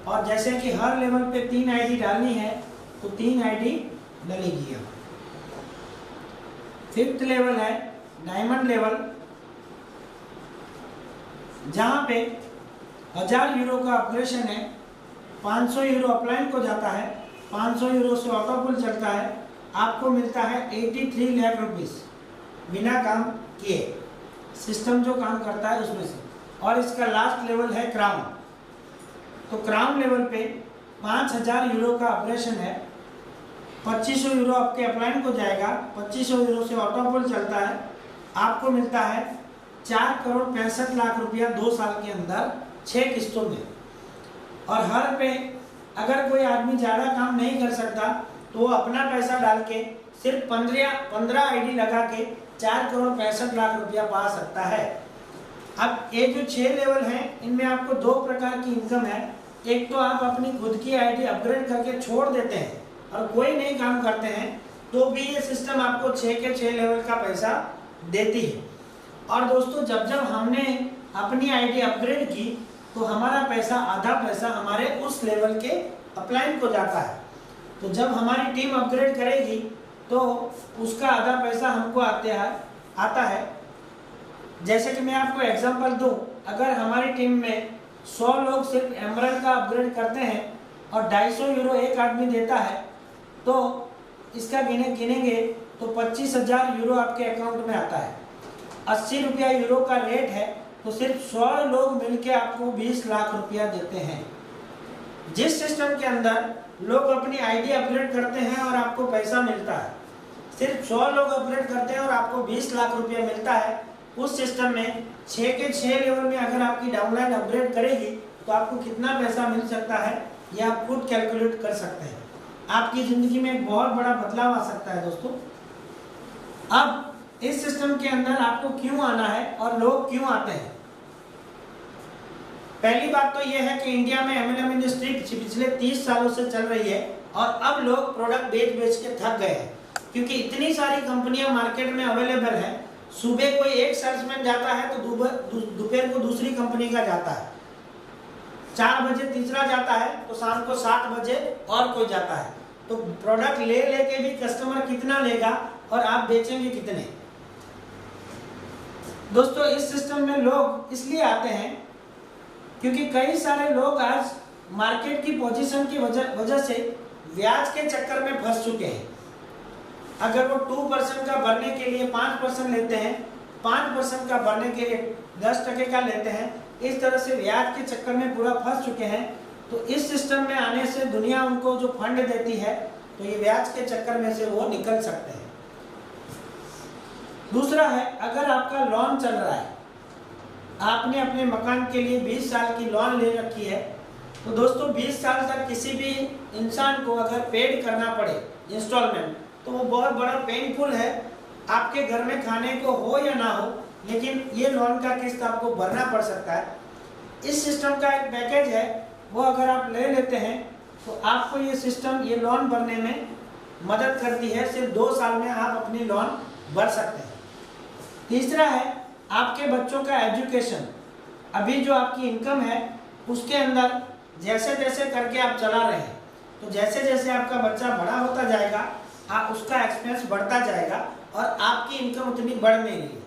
और जैसे कि हर लेवल पे 3 आईडी डालनी है तो 3 आईडी डलेगी। फिफ्थ लेवल है डायमंड लेवल, जहाँ पे 1000 यूरो का ऑपरेशन है, 500 यूरो अपलाइन को जाता है, 500 यूरो से ऑटो पुल चलता है, आपको मिलता है 83 लाख रुपीस बिना काम किए, सिस्टम जो काम करता है उसमें से। और इसका लास्ट लेवल है क्राउन। तो क्राउन लेवल पे 5000 यूरो का ऑपरेशन है, 2500 यूरो आपके अपलाइन को जाएगा, 2500 यूरो से ऑटो पुल चलता है, आपको मिलता है 4,65,00,000 रुपया 2 साल के अंदर 6 किस्तों में। और हर पे अगर कोई आदमी ज़्यादा काम नहीं कर सकता तो वो अपना पैसा डाल के सिर्फ 15 आईडी लगा के 4,65,00,000 रुपया पा सकता है। अब ये जो 6 लेवल हैं इनमें आपको 2 प्रकार की इनकम है। एक तो आप अपनी खुद की आईडी अपग्रेड करके छोड़ देते हैं और कोई नहीं काम करते हैं तो भी ये सिस्टम आपको 6 के 6 लेवल का पैसा देती है। और दोस्तों जब जब हमने अपनी आईडी अपग्रेड की तो हमारा पैसा, आधा पैसा हमारे उस लेवल के अपलाइन को जाता है। तो जब हमारी टीम अपग्रेड करेगी तो उसका आधा पैसा हमको आता है। जैसे कि मैं आपको एग्जांपल दूं, अगर हमारी टीम में 100 लोग सिर्फ एमरल्ड का अपग्रेड करते हैं और 250 यूरो एक आदमी देता है तो इसका गिनेंगे तो 25,000 यूरो आपके अकाउंट में आता है। 80 रुपया यूरो का रेट है तो सिर्फ 100 लोग मिलके आपको 20 लाख रुपया देते हैं। जिस सिस्टम के अंदर लोग अपनी आईडी अपग्रेड करते हैं और आपको पैसा मिलता है, सिर्फ 100 लोग अपग्रेड करते हैं और आपको 20 लाख रुपया मिलता है, उस सिस्टम में 6 के 6 लेवल में अगर आपकी डाउनलाइन अपग्रेड करेगी तो आपको कितना पैसा मिल सकता है ये आप खुद कैलकुलेट कर सकते हैं। आपकी जिंदगी में एक बहुत बड़ा बदलाव आ सकता है दोस्तों। अब इस सिस्टम के अंदर आपको क्यों आना है और लोग क्यों आते हैं? पहली बात तो यह है कि इंडिया में एमएलएम इंडस्ट्री पिछले 30 सालों से चल रही है और अब लोग प्रोडक्ट बेच बेच के थक गए हैं, क्योंकि इतनी सारी कंपनियां मार्केट में अवेलेबल है। सुबह कोई एक सेल्समैन जाता है तो दोपहर को दूसरी कंपनी का जाता है, 4 बजे तीसरा जाता है तो शाम को 7 बजे और कोई जाता है। तो प्रोडक्ट ले लेके भी कस्टमर कितना लेगा और आप बेचेंगे कितने? दोस्तों इस सिस्टम में लोग इसलिए आते हैं क्योंकि कई सारे लोग आज मार्केट की पोजीशन की वजह से ब्याज के चक्कर में फंस चुके हैं। अगर वो 2% का भरने के लिए 5% लेते हैं, 5% का भरने के लिए 10% का लेते हैं, इस तरह से ब्याज के चक्कर में पूरा फंस चुके हैं। तो इस सिस्टम में आने से दुनिया उनको जो फंड देती है तो ये ब्याज के चक्कर में से वो निकल सकते हैं। दूसरा है, अगर आपका लोन चल रहा है, आपने अपने मकान के लिए 20 साल की लोन ले रखी है, तो दोस्तों 20 साल तक किसी भी इंसान को अगर पेड करना पड़े इंस्टॉलमेंट तो वो बहुत बड़ा पेनफुल है। आपके घर में खाने को हो या ना हो, लेकिन ये लोन का किस्त आपको भरना पड़ सकता है। इस सिस्टम का एक पैकेज है, वो अगर आप ले लेते हैं तो आपको ये सिस्टम ये लोन भरने में मदद करती है। सिर्फ 2 साल में आप अपनी लोन भर सकते हैं। तीसरा है आपके बच्चों का एजुकेशन। अभी जो आपकी इनकम है उसके अंदर जैसे जैसे करके आप चला रहे हैं, तो जैसे जैसे आपका बच्चा बड़ा होता जाएगा उसका एक्सपेंस बढ़ता जाएगा और आपकी इनकम उतनी बढ़ नहीं रही है।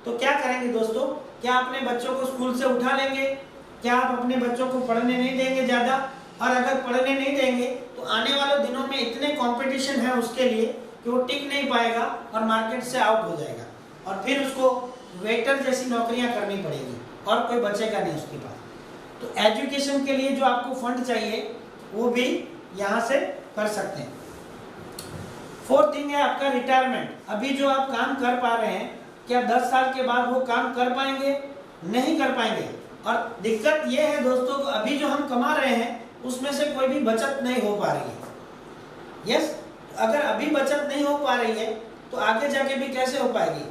तो क्या करेंगे दोस्तों? क्या अपने बच्चों को स्कूल से उठा लेंगे? क्या आप अपने बच्चों को पढ़ने नहीं देंगे ज़्यादा? और अगर पढ़ने नहीं देंगे तो आने वाले दिनों में इतने कंपटीशन है उसके लिए कि वो टिक नहीं पाएगा और मार्केट से आउट हो जाएगा और फिर उसको वेटर जैसी नौकरियां करनी पड़ेगी और कोई बचेगा नहीं उसके पास। तो एजुकेशन के लिए जो आपको फंड चाहिए वो भी यहाँ से कर सकते हैं। 4th थिंग है आपका रिटायरमेंट। अभी जो आप काम कर पा रहे हैं, क्या 10 साल के बाद वो काम कर पाएंगे? नहीं कर पाएंगे। और दिक्कत ये है दोस्तों, अभी जो हम कमा रहे हैं उसमें से कोई भी बचत नहीं हो पा रही है। यस, अगर अभी बचत नहीं हो पा रही है तो आगे जाके भी कैसे हो पाएगी?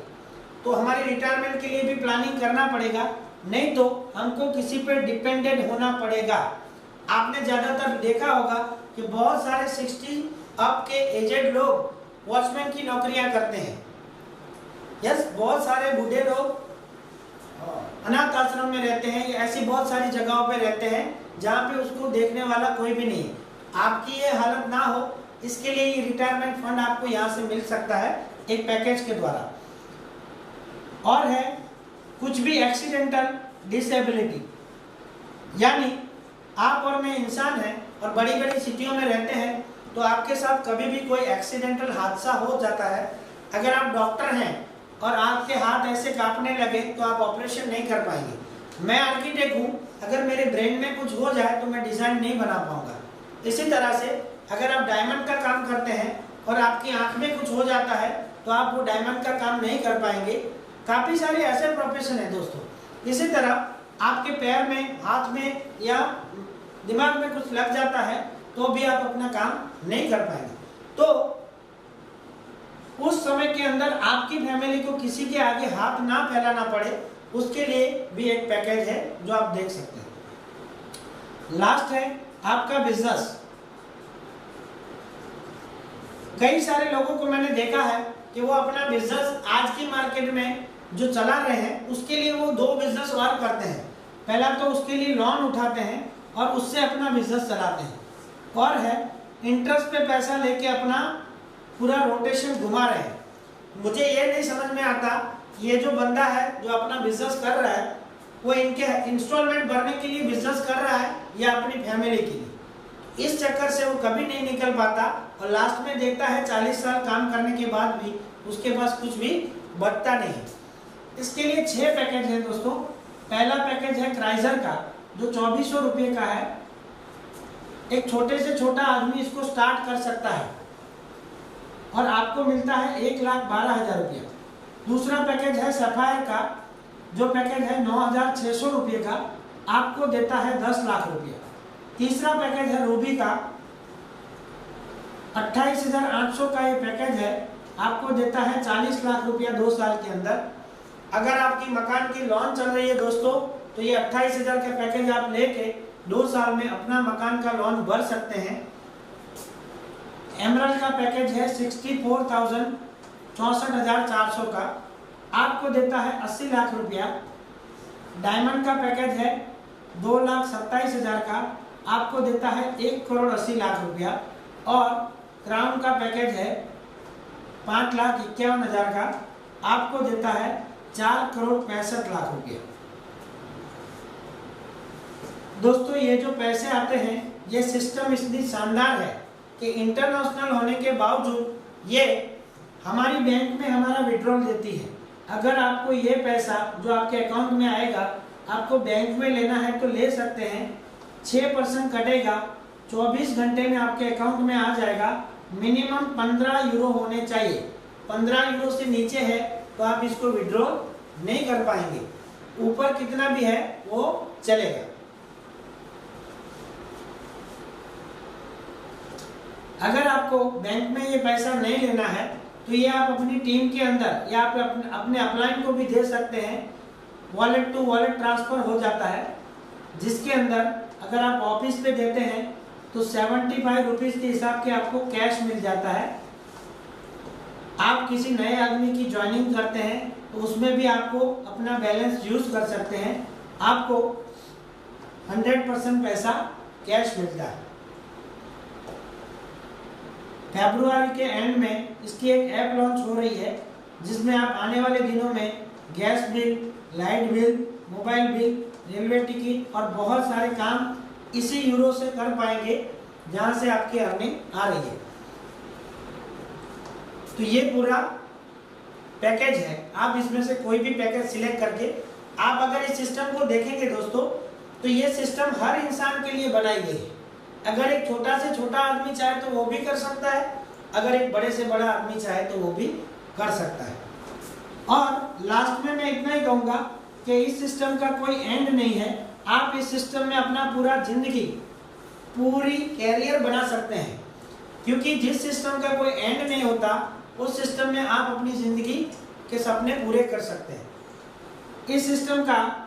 तो हमारी रिटायरमेंट के लिए भी प्लानिंग करना पड़ेगा, नहीं तो हमको किसी पे डिपेंडेंट होना पड़ेगा। आपने ज़्यादातर देखा होगा कि बहुत सारे 60 अप के एजेड लोग वॉचमैन की नौकरियां करते हैं। यस, बहुत सारे बूढ़े लोग अनाथ आश्रम में रहते हैं या ऐसी बहुत सारी जगहों पे रहते हैं जहाँ पे उसको देखने वाला कोई भी नहीं है। आपकी ये हालत ना हो, इसके लिए ये रिटायरमेंट फंड आपको यहाँ से मिल सकता है एक पैकेज के द्वारा। और है कुछ भी एक्सीडेंटल डिसेबिलिटी, यानी आप और मैं इंसान हैं और बड़ी बड़ी सिटियों में रहते हैं, तो आपके साथ कभी भी कोई एक्सीडेंटल हादसा हो जाता है। अगर आप डॉक्टर हैं और आपके हाथ ऐसे कांपने लगे तो आप ऑपरेशन नहीं कर पाएंगे। मैं आर्किटेक्ट हूँ, अगर मेरे ब्रेन में कुछ हो जाए तो मैं डिज़ाइन नहीं बना पाऊंगा। इसी तरह से अगर आप डायमंड का काम करते हैं और आपकी आंख में कुछ हो जाता है तो आप वो डायमंड का काम नहीं कर पाएंगे। काफ़ी सारे ऐसे प्रोफेशन हैं दोस्तों। इसी तरह आपके पैर में, हाथ में या दिमाग में कुछ लग जाता है तो भी आप अपना काम नहीं कर पाएंगे। तो उस समय के अंदर आपकी फैमिली को किसी के आगे हाथ ना फैलाना पड़े, उसके लिए भी एक पैकेज है जो आप देख सकते हैं। लास्ट है आपका बिजनेस। कई सारे लोगों को मैंने देखा है कि वो अपना बिजनेस आज की मार्केट में जो चला रहे हैं उसके लिए वो 2 बिजनेस और करते हैं। पहला तो उसके लिए लोन उठाते हैं और उससे अपना बिजनेस चलाते हैं, और है इंटरेस्ट पे पैसा लेके अपना पूरा रोटेशन घुमा रहे हैं। मुझे ये नहीं समझ में आता ये जो बंदा है जो अपना बिजनेस कर रहा है वो इनके इंस्टॉलमेंट भरने के लिए बिजनेस कर रहा है या अपनी फैमिली के लिए। इस चक्कर से वो कभी नहीं निकल पाता और लास्ट में देखता है 40 साल काम करने के बाद भी उसके पास कुछ भी बचता नहीं। इसके लिए 6 पैकेज हैं दोस्तों। पहला पैकेज है क्राइजर का जो 2400 रुपये का है। एक छोटे से छोटा आदमी इसको स्टार्ट कर सकता है और आपको मिलता है 1,12,000 रुपया। दूसरा पैकेज है सफायर का, जो पैकेज है 9,600 रुपये का, आपको देता है 10 लाख रुपया। तीसरा पैकेज है रूबी का, 28,800 का ये पैकेज है, आपको देता है 40 लाख रुपया 2 साल के अंदर। अगर आपकी मकान की लोन चल रही है दोस्तों, तो ये 28,000 का पैकेज आप लेके 2 साल में अपना मकान का लोन भर सकते हैं। एमरल्ड का पैकेज है 64,64,400 का, आपको देता है 80 लाख रुपया। डायमंड का पैकेज है 2,27,000 का, आपको देता है 1,80,00,000 रुपया। और क्राउन का पैकेज है 5,51,000 का, आपको देता है 4,65,00,000 रुपया। दोस्तों ये जो पैसे आते हैं, ये सिस्टम इतनी शानदार है कि इंटरनेशनल होने के बावजूद ये हमारी बैंक में हमारा विड्रॉल देती है। अगर आपको ये पैसा जो आपके अकाउंट में आएगा आपको बैंक में लेना है तो ले सकते हैं। 6% कटेगा, 24 घंटे में आपके अकाउंट में आ जाएगा। मिनिमम 15 यूरो होने चाहिए। 15 यूरो से नीचे है तो आप इसको विड्रॉ नहीं कर पाएंगे, ऊपर कितना भी है वो चलेगा। अगर आपको बैंक में ये पैसा नहीं लेना है तो ये आप अपनी टीम के अंदर या आप अपने अपलाइन को भी दे सकते हैं। वॉलेट टू वॉलेट ट्रांसफर हो जाता है, जिसके अंदर अगर आप ऑफिस पे देते हैं तो 75 रुपीज के हिसाब के आपको कैश मिल जाता है। आप किसी नए आदमी की ज्वाइनिंग करते हैं तो उसमें भी आपको अपना बैलेंस यूज कर सकते हैं। आपको 100% पैसा कैश मिलता है। फरवरी के एंड में इसकी एक ऐप लॉन्च हो रही है, जिसमें आप आने वाले दिनों में gas bill, light bill, mobile bill, railway ticket और बहुत सारे काम इसी यूरो से कर पाएंगे जहां से आपकी अर्निंग आ रही है। तो ये पूरा पैकेज है, आप इसमें से कोई भी पैकेज सिलेक्ट करके आप अगर इस सिस्टम को देखेंगे दोस्तों, तो ये सिस्टम हर इंसान के लिए बनाई गई है। अगर एक छोटा से छोटा आदमी चाहे तो वो भी कर सकता है, अगर एक बड़े से बड़ा आदमी चाहे तो वो भी कर सकता है। और लास्ट में मैं इतना ही कहूँगा कि इस सिस्टम का कोई एंड नहीं है। आप इस सिस्टम में अपना पूरा जिंदगी, पूरी कैरियर बना सकते हैं, क्योंकि जिस सिस्टम का कोई एंड नहीं होता उस सिस्टम में आप अपनी जिंदगी के सपने पूरे कर सकते हैं। इस सिस्टम का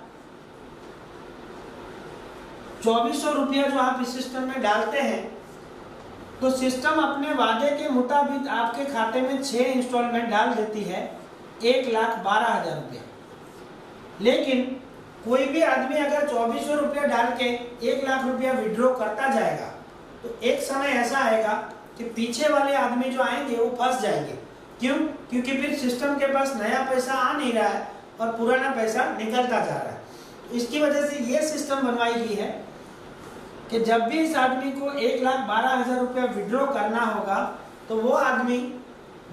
2400 रुपया जो आप इस सिस्टम में डालते हैं तो सिस्टम अपने वादे के मुताबिक आपके खाते में 6 इंस्टॉलमेंट डाल देती है, 1,12,000 रुपया। लेकिन कोई भी आदमी अगर 2400 रुपया डाल के 1 लाख रुपया विड्रॉ करता जाएगा तो एक समय ऐसा आएगा कि पीछे वाले आदमी जो आएंगे वो फंस जाएंगे। क्यों? क्योंकि फिर सिस्टम के पास नया पैसा आ नहीं रहा है और पुराना पैसा निकलता जा रहा है। तो इसकी वजह से ये सिस्टम बनवाई गई है कि जब भी इस आदमी को 1,12,000 रुपया विड्रॉ करना होगा तो वो आदमी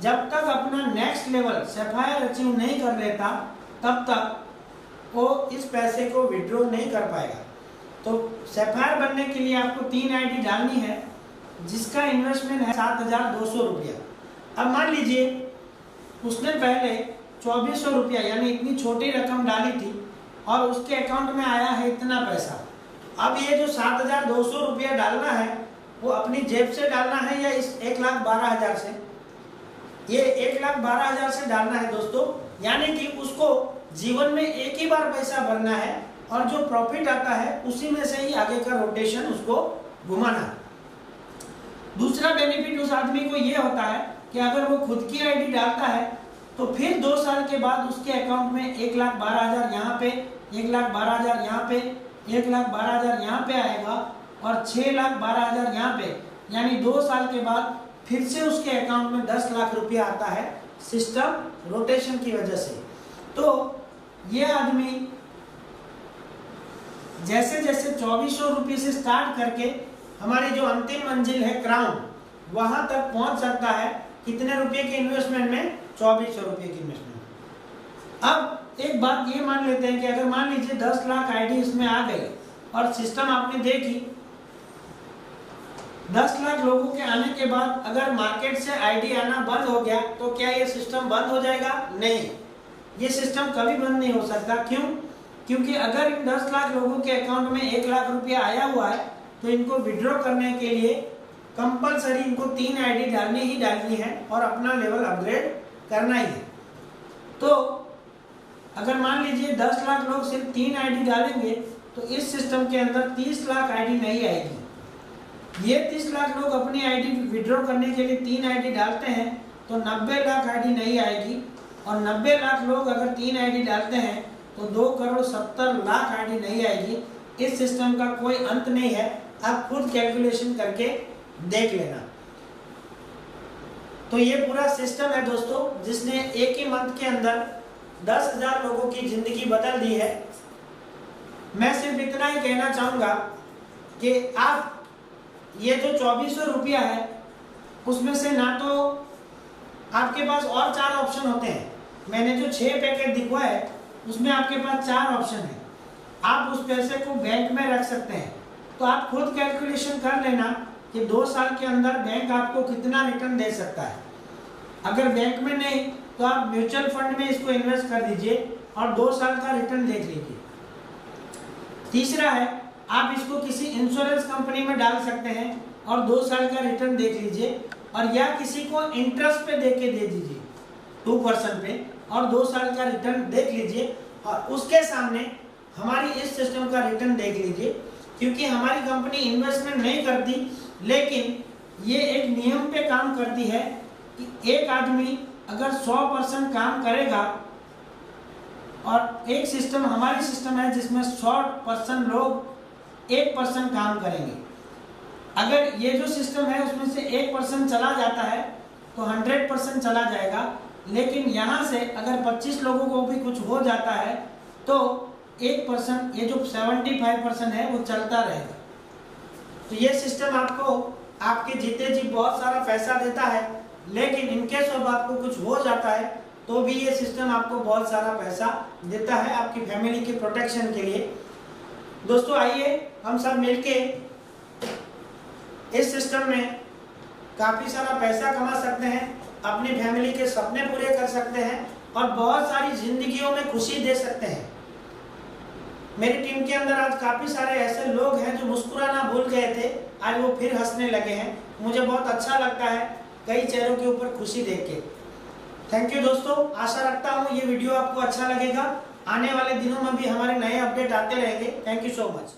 जब तक अपना नेक्स्ट लेवल सफायर अचीव नहीं कर लेता तब तक वो इस पैसे को विड्रॉ नहीं कर पाएगा। तो सफायर बनने के लिए आपको 3 आईडी डालनी है, जिसका इन्वेस्टमेंट है 7,200 रुपया। अब मान लीजिए उसने पहले 2,400 रुपया यानी इतनी छोटी रकम डाली थी और उसके अकाउंट में आया है इतना पैसा। अब ये जो 7,200 रुपया डालना है वो अपनी जेब से डालना है या इस 1,12,000 से? ये 1,12,000 से डालना है दोस्तों, यानी कि उसको जीवन में एक ही बार पैसा भरना है और जो प्रॉफिट आता है उसी में से ही आगे का रोटेशन उसको घुमाना है। दूसरा बेनिफिट उस आदमी को ये होता है कि अगर वो खुद की आईडी डालता है तो फिर 2 साल के बाद उसके अकाउंट में 1,12,000 यहाँ पे, 1,12,000 यहाँ पे, 1,12,000 यहाँ पे आएगा और 6,12,000 यहाँ पे, यानी 2 साल के बाद फिर से उसके अकाउंट में 10 लाख रुपया आता है सिस्टम रोटेशन की वजह से। तो ये आदमी जैसे जैसे 2,400 रुपये से स्टार्ट करके हमारी जो अंतिम मंजिल है क्राउन, वहां तक पहुंच सकता है। कितने रुपए के इन्वेस्टमेंट में? 2,400 रुपये की इन्वेस्टमेंट। अब एक बात ये मान लेते हैं कि अगर मान लीजिए 10 लाख आईडी इसमें आ गई और सिस्टम आपने देखी 10 लाख लोगों के आने के बाद अगर मार्केट से आईडी आना बंद हो गया तो क्या ये सिस्टम बंद हो जाएगा? नहीं, ये सिस्टम कभी बंद नहीं हो सकता। क्यों? क्योंकि अगर इन 10 लाख लोगों के अकाउंट में 1 लाख रुपया आया हुआ है तो इनको विड्रॉ करने के लिए कंपलसरी इनको 3 आईडी डालनी ही डालनी है और अपना लेवल अपग्रेड करना ही है। तो अगर मान लीजिए 10 लाख लोग सिर्फ 3 आईडी डालेंगे तो इस सिस्टम के अंदर 30 लाख आईडी नहीं आएगी। ये 30 लाख लोग अपनी आईडी विड्रॉ करने के लिए 3 आईडी डालते हैं तो 90 लाख आईडी नहीं आएगी, और 90 लाख लोग अगर 3 आईडी डालते हैं तो 2,70,00,000 आईडी नहीं आएगी। इस सिस्टम का कोई अंत नहीं है, आप खुद कैलकुलेशन करके देख लेना। तो ये पूरा सिस्टम है दोस्तों, जिसने एक ही मंथ के अंदर 10,000 लोगों की जिंदगी बदल दी है। मैं सिर्फ इतना ही कहना चाहूंगा कि आप ये जो 2400 रुपया है उसमें से ना तो आपके पास और 4 ऑप्शन होते हैं। मैंने जो 6 पैकेट दिखवाया है उसमें आपके पास 4 ऑप्शन है। आप उस पैसे को बैंक में रख सकते हैं। तो आप खुद कैलकुलेशन कर लेना कि 2 साल के अंदर बैंक आपको कितना रिटर्न दे सकता है। अगर बैंक में नहीं तो आप म्यूचुअल फंड में इसको इन्वेस्ट कर दीजिए और 2 साल का रिटर्न देख लीजिए। तीसरा है, आप इसको किसी इंश्योरेंस कंपनी में डाल सकते हैं और 2 साल का रिटर्न देख लीजिए, और या किसी को इंटरेस्ट पे देके दे दीजिए 2% पे और 2 साल का रिटर्न देख लीजिए, और उसके सामने हमारी इस सिस्टम का रिटर्न देख लीजिए। क्योंकि हमारी कंपनी इन्वेस्टमेंट नहीं करती, लेकिन ये एक नियम पे काम करती है कि एक आदमी अगर 100% काम करेगा, और एक सिस्टम हमारी सिस्टम है जिसमें 100% लोग 1% काम करेंगे। अगर ये जो सिस्टम है उसमें से 1% चला जाता है तो 100% चला जाएगा, लेकिन यहाँ से अगर 25 लोगों को भी कुछ हो जाता है तो 1%, ये जो 75% है वो चलता रहेगा। तो ये सिस्टम आपको आपके जीते जी बहुत सारा पैसा देता है, लेकिन इनकेस अब आपको कुछ हो जाता है तो भी ये सिस्टम आपको बहुत सारा पैसा देता है आपकी फैमिली के प्रोटेक्शन के लिए। दोस्तों आइए हम सब मिलके इस सिस्टम में काफ़ी सारा पैसा कमा सकते हैं, अपनी फैमिली के सपने पूरे कर सकते हैं और बहुत सारी जिंदगियों में खुशी दे सकते हैं। मेरी टीम के अंदर आज काफ़ी सारे ऐसे लोग हैं जो मुस्कुराना भूल गए थे, आज वो फिर हंसने लगे हैं। मुझे बहुत अच्छा लगता है कई चेहरों के ऊपर खुशी देख के। थैंक यू दोस्तों, आशा रखता हूँ ये वीडियो आपको अच्छा लगेगा। आने वाले दिनों में भी हमारे नए अपडेट आते रहेंगे। Thank you so much.